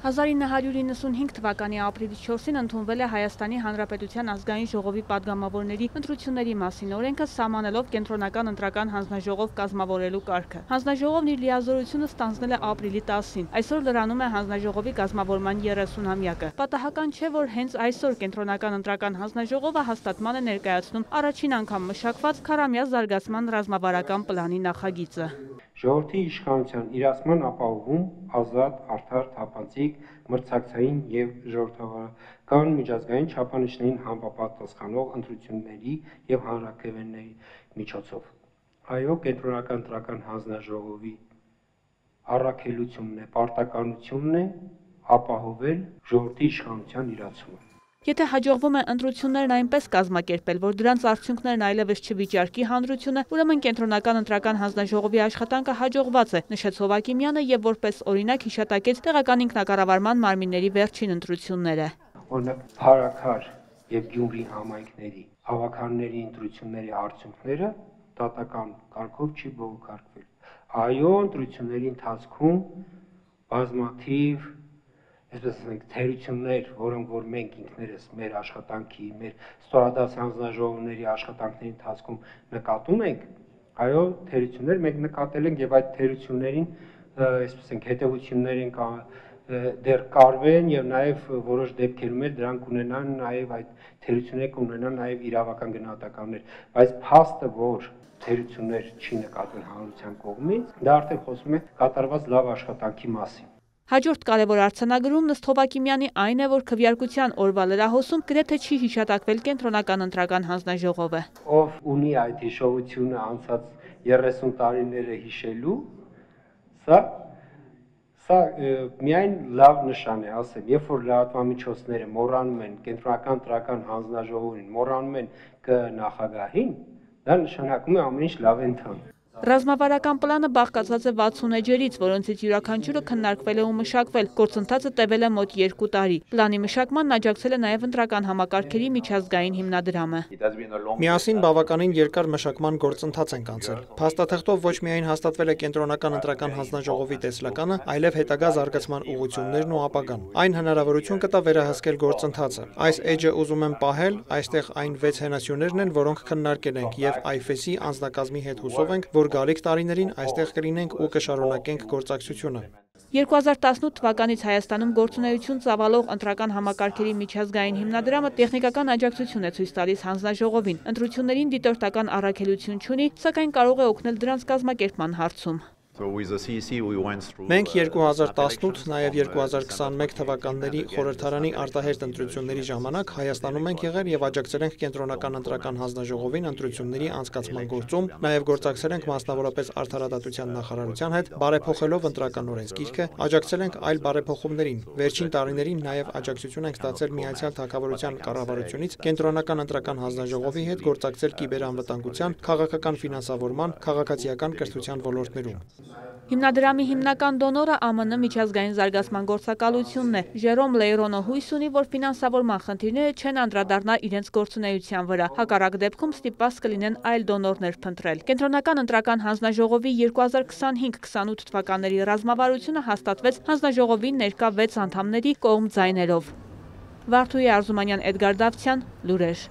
1995 թվականի ապրիլի 4-ին ընդունվել է Հայաստանի Հանրապետության ազգային ժողովի падգամավորների ընտրությունների մասին օրենքը, սահմանելով կենտրոնական ընտրական հանձնաժողով կազմավորելու կարգը։ Հանձնաժողովն իր լիազորությունը ստանձնել է ապրիլի 10-ին։ Այսօր լրանում է հանձնաժողովի կազմավորման 30-ամյակը։ Պատահական չէ, որ հենց այսօր կենտրոնական ընտրական հանձնաժողովը հաստատման է ներկայացնում առաջին անգամ մշակված 40-ամյա զարգացման ռազմավարական պլանի նախագիծը։ Ժողովրդի իշխանության իրացման ապահովում ազատ, արդար, թափանցիկ, մրցակցային եւ ժողովրդավարական միջազգային չափանիշներին համապատասխանող ընտրությունների եւ հանրաքվեների միջոցով։ Այո, կենտրոնական ընտրական հանձնաժողովի առաքելությունն է, պարտականությունն է ապահովել ժողովրդի իշխանության իրացումը։ Եթե հաջողվում է ընտրություններն այնպես կազմակերպել, որ դրանց արդյունքներն այլևս չվիճարկի հանրությունը, ուրեմն կենտրոնական ընտրական հանձնաժողովի աշխատանքը հաջողված է, նշեց Հովակիմյանը եւ որպես օրինակ հիշատակեց տեղական ինքնակառավարման մարմինների վերջին ընտրությունները։ Օրինակ Փարաքար եւ Գյումրի համայնքների հավաքարների ընտրությունների արդյունքները դատական կարգով չի բողոքարկվել։ Այո, ընտրությունների ընթացքում բազմաթիվ այսպես ասենք թերություններ, որոնք որ մենք ինքներս մեր աշխատանքի, մեր ստորադաս հանձնաժողովների աշխատանքների ընթացքում նկատում ենք, այո, թերություններ մենք նկատել ենք եւ այդ թերություններին, այսպես ասենք, հետեւություններին դեռ կարվեն եւ նաեւ որոշ դեպքերում էլ դրանք ունենան նաեւ այդ թերությունները կունենան նաեւ իրավական գնահատականներ, բայց փաստը որ թերություններ չի նկատվել հանրության կողմից, դա արդեն խոսում է կատարված լավ աշխատանքի մասին։ Հաջորդ կարևոր արձանագրումն ըստ Հովակիմյանի այն է, որ քվեարկության օրվա լրահոսում գրեթե չի հիշատակվել կենտրոնական ընտրական հանձնաժողովը։ Ով ունի այդ հիշողությունը անցած 30 տարիները հիշելու, սա միայն լավ նշան է, ասեմ, երբ որ լրատվամիջոցները մոռանում են կենտրոնական ընտրական հանձնաժողովին, մոռանում են նախագահին, դա նշանակում է ամեն ինչ լավ է ընթանում։ Ռազմավարական պլանը բաղկացած է 60 էջերից, որոնցից յուրաքանչյուրը քննարկվել է ու մշակվել։ Գործընթացը տևել է մոտ 2 տարի։ Պլանի մշակմանն աջակցել է նաև ընտրական համակարգերի միջազգային հիմնադրամը։ Միասին բավականին երկար մշակման գործընթաց ենք անցել։ Փաստաթղթով ոչ միայն հաստատվել է կենտրոնական ընտրական հանձնաժողովի տեսլականը, այլև հետագա զարգացման ուղղություններն ու ապագան։ Այն հնարավորություն կտա վերահսկել գործընթացը։ Այս էջը ուզում եմ պահել, այստեղ այն 6 հենասյուներն են, որոնք քննարկել ենք, եւ IFES-ի անձնակազմի հետ հուսով ենք, որ գալիք տարիներին այստեղ կլինենք ու կշարունակենք գործակցությունը։ 2018 թվականից Հայաստանում գործունեություն ծավալող ընտրական համակարգերի միջազգային հիմնադրամը տեխնիկական աջակցություն է ցույց տալիս հանձնաժողովին։ Ընտրություններին դիտորդական առաքելություն չունի, սակայն կարող է օգնել դրանց կազմակերպման հարցում։ Մենք 2018, նաև 2021 թվականների խորհրդարանի արտահերթ ընտրությունների ժամանակ Հայաստանում ենք եղել եւ աջակցել ենք կենտրոնական ընտրական հանձնաժողովին ընտրությունների անցկացման գործում, նաև գործակցել ենք մասնավորապես Արդարադատության նախարարության հետ, բարեփոխելով ընտրական օրենսգիրքը, աջակցել ենք այլ բարեփոխումներին։ Վերջին տարիներին նաև աջակցություն ենք ստացել Միացյալ Թագավորության կառավարությունից կենտրոնական ընտրական հանձնաժողովի հետ գործակցել կիբերանվտանգության, քաղաքական ֆինանսավորման, քաղաքացիական կրթության ոլորտներում։ Հիմնադրամի հիմնական դոնորը ԱՄՆ միջազգային զարգացման գործակալությունն է։ Ժերոմ Լեյրոնը հույս ունի, որ ֆինանսավորման խնդիրները չեն անդրադառնա իրենց գործունեության վրա։ Հակառակ դեպքում ստիպված կլինեն այլ դոնորներ փնտրել։ Կենտրոնական ընտրական հանձնաժողովի 2025-28 թվականների ռազմավարությունը հաստատվեց հանձնաժողովի ներկա 6 անդամների կողմ ձայներով։ Վարդուհի Արզումանյան, Էդգար Դավթյան, լուրեր։